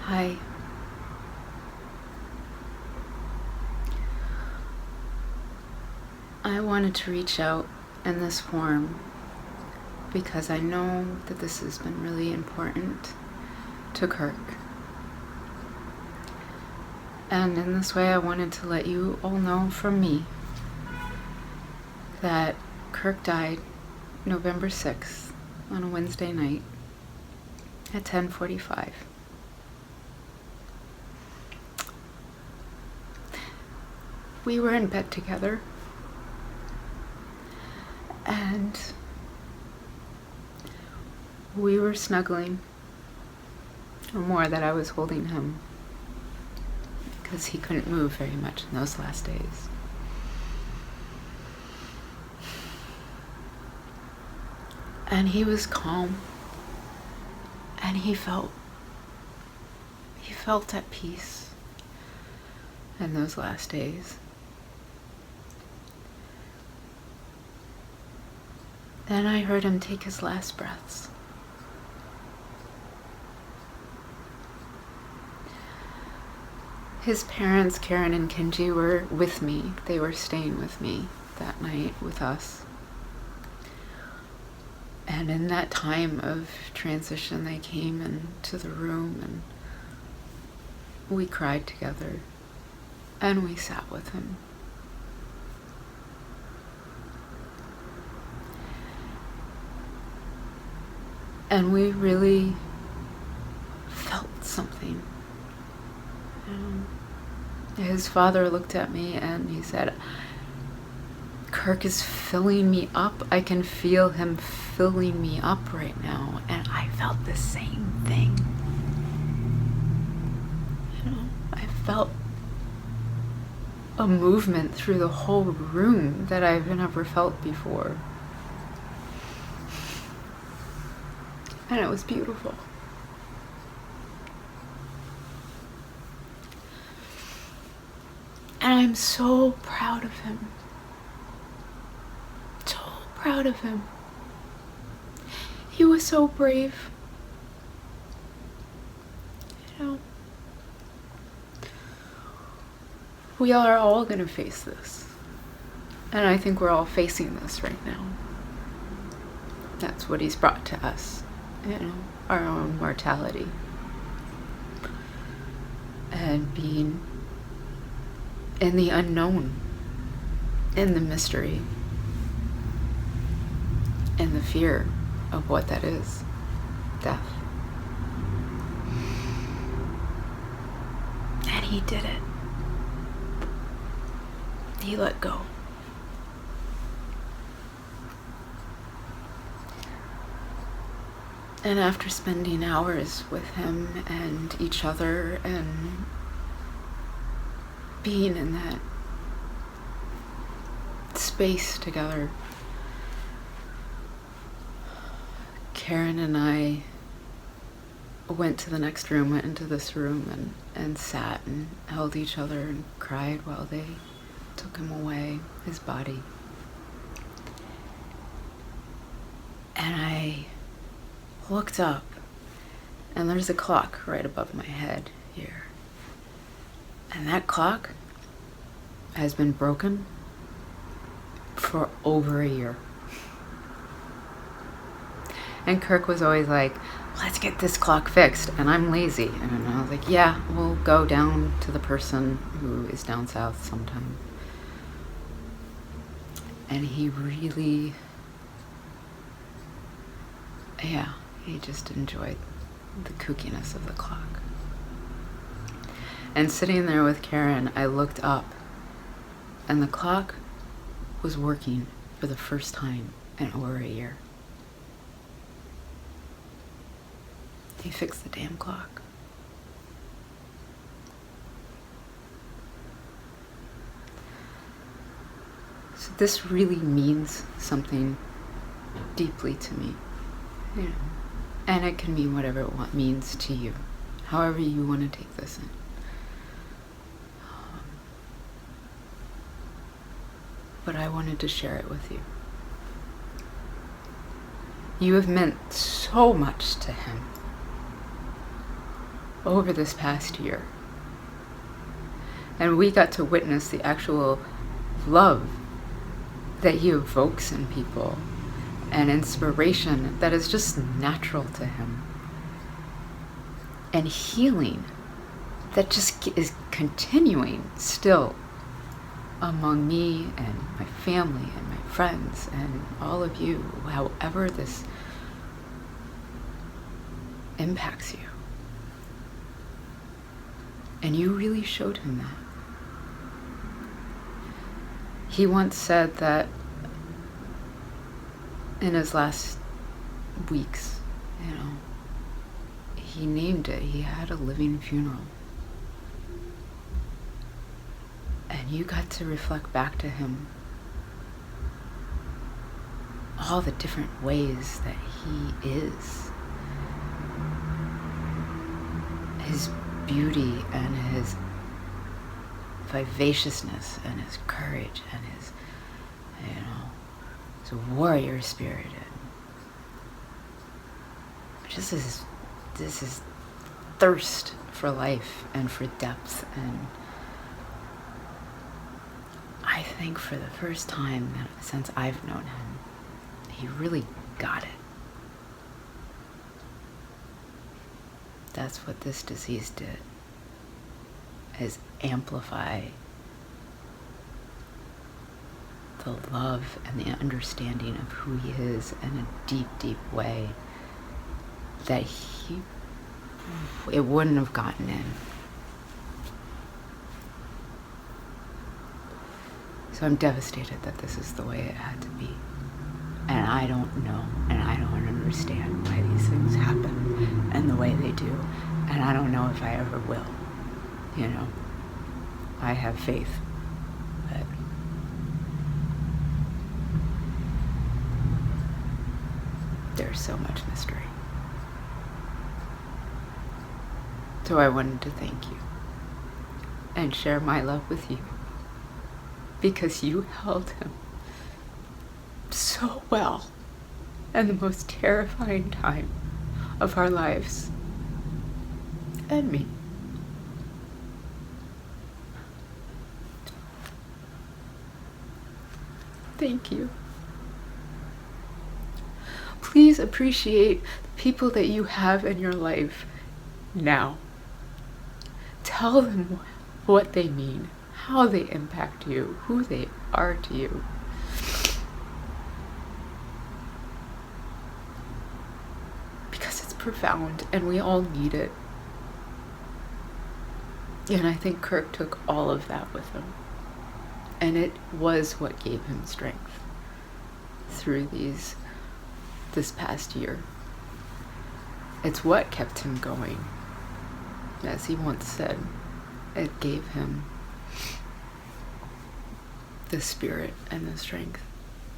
Hi. I wanted to reach out in this form because I know that this has been really important to Kirk. And in this way, I wanted to let you all know from me that Kirk died November 6th on a Wednesday night at 10:45. We were in bed together, and we were snuggling, or more that I was holding him, because he couldn't move very much in those last days. And he was calm, and he felt at peace in those last days. Then I heard him take his last breaths. His parents, Karen and Kenji, were with me. They were staying with me that night with us. And in that time of transition, they came into the room and we cried together and we sat with him. And we really felt something. His father looked at me and he said, "Kirk is filling me up. I can feel him filling me up right now." And I felt the same thing. I felt a movement through the whole room that I've never felt before. And it was beautiful. And I'm so proud of him. So proud of him. He was so brave. We are all going to face this. And I think we're all facing this right now. That's what he's brought to us. Our own mortality. And being in the unknown, in the mystery, in the fear of what that is, death. And he did it. He let go. And after spending hours with him and each other and being in that space together, Karen and I went to the next room, went into this room and sat and held each other and cried while they took him away, his body. And I looked up, and there's a clock right above my head here. And that clock has been broken for over a year. And Kirk was always like, "Let's get this clock fixed." And I'm lazy. And I was like, "Yeah, we'll go down to the person who is down south sometime." And he really, he just enjoyed the kookiness of the clock. And sitting there with Karen, I looked up, and the clock was working for the first time in over a year. He fixed the damn clock. So this really means something deeply to me, and it can mean whatever it means to you, however you want to take this in. But I wanted to share it with you. You have meant so much to him over this past year. And we got to witness the actual love that he evokes in people and inspiration that is just natural to him. And healing that just is continuing still among me and my family and my friends and all of you, however this impacts you. And you really showed him that. He once said that in his last weeks, he named it, he had a living funeral. And you got to reflect back to him all the different ways that he is. His beauty and his vivaciousness and his courage and his, his warrior spirit and just this thirst for life and for depth. And I think for the first time since I've known him, he really got it. That's what this disease did, is amplify the love and the understanding of who he is in a deep, deep way that it wouldn't have gotten in. So I'm devastated that this is the way it had to be. And I don't know, and I don't understand why these things happen and the way they do. And I don't know if I ever will. I have faith, but there's so much mystery. So I wanted to thank you and share my love with you, because you held him so well in the most terrifying time of our lives, and me. Thank you. Please appreciate the people that you have in your life now. Tell them what they mean, how they impact you, who they are to you. Because it's profound and we all need it. And I think Kirk took all of that with him. And it was what gave him strength through this past year. It's what kept him going. As he once said, it gave him the spirit and the strength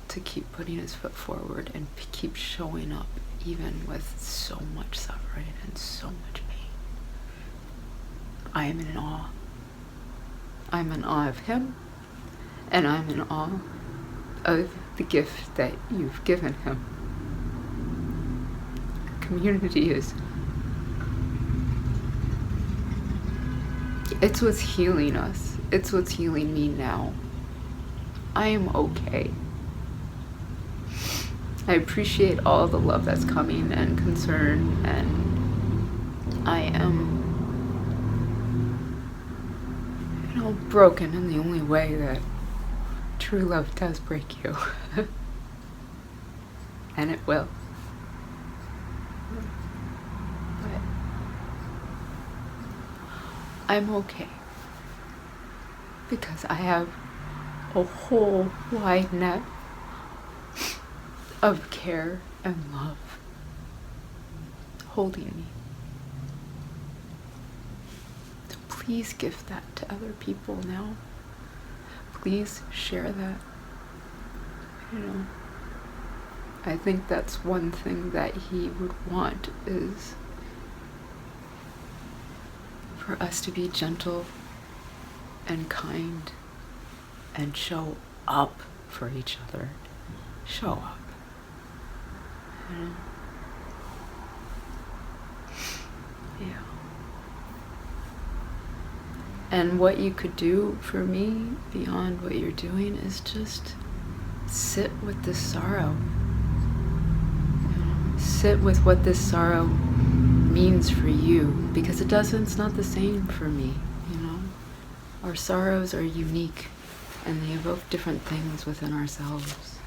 to keep putting his foot forward and keep showing up even with so much suffering and so much pain. I am in awe. I'm in awe of him, and I'm in awe of the gift that you've given him. Community it's what's healing us. It's what's healing me now. I am okay. I appreciate all the love that's coming and concern, and I am, broken in the only way that true love does break you. And it will. But I'm okay. Because I have a whole wide net of care and love holding me. So please give that to other people now. Please share that. I think that's one thing that he would want, is for us to be gentle and kind and show up for each other. Show up. Yeah. And what you could do for me beyond what you're doing is just sit with this sorrow. Sit with what this sorrow means for you, because it's not the same for me, Our sorrows are unique, and they evoke different things within ourselves.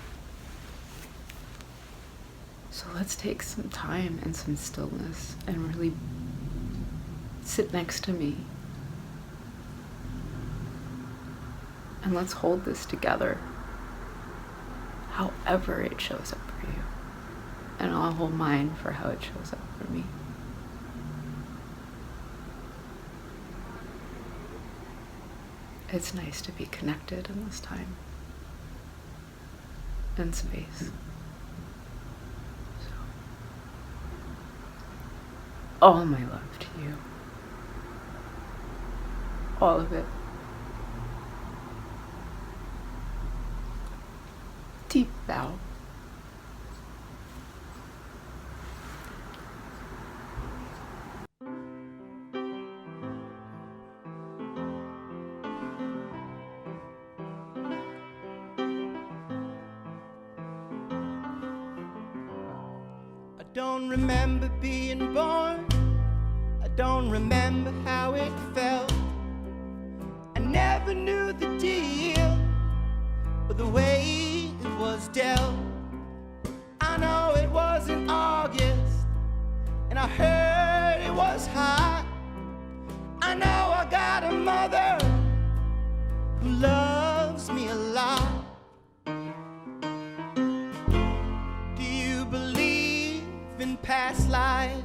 So let's take some time and some stillness and really sit next to me. And let's hold this together, however it shows up for you. And I'll hold mine for how it shows up for me. It's nice to be connected in this time and space. So, all my love to you. All of it. Deep bow. I don't remember being born. I don't remember how it felt. I never knew the deal or the way it was dealt. I know it was in August, and I heard it was hot. I know I got a mother who loves me a lot. Do you believe in past lives?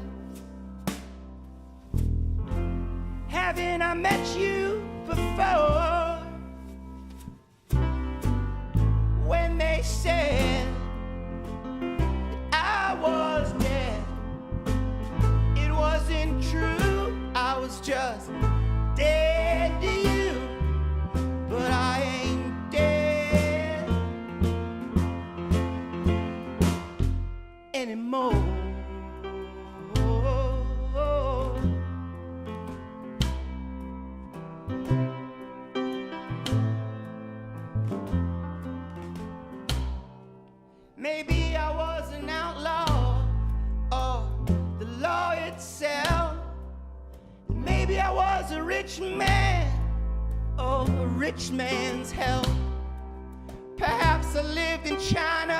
Haven't I met you before? When they said that I was dead, it wasn't true. I was just dead to you, but I ain't dead anymore. Maybe I was an outlaw, or the law itself. Maybe I was a rich man, or a rich man's hell. Perhaps I lived in China,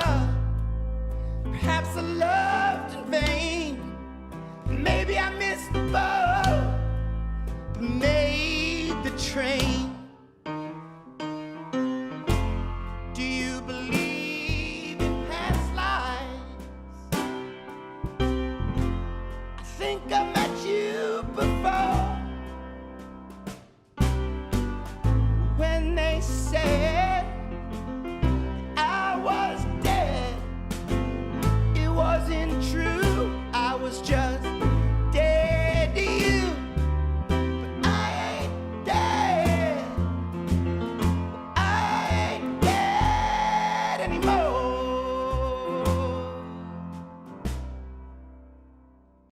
perhaps I loved in vain. Maybe I missed the boat, but maybe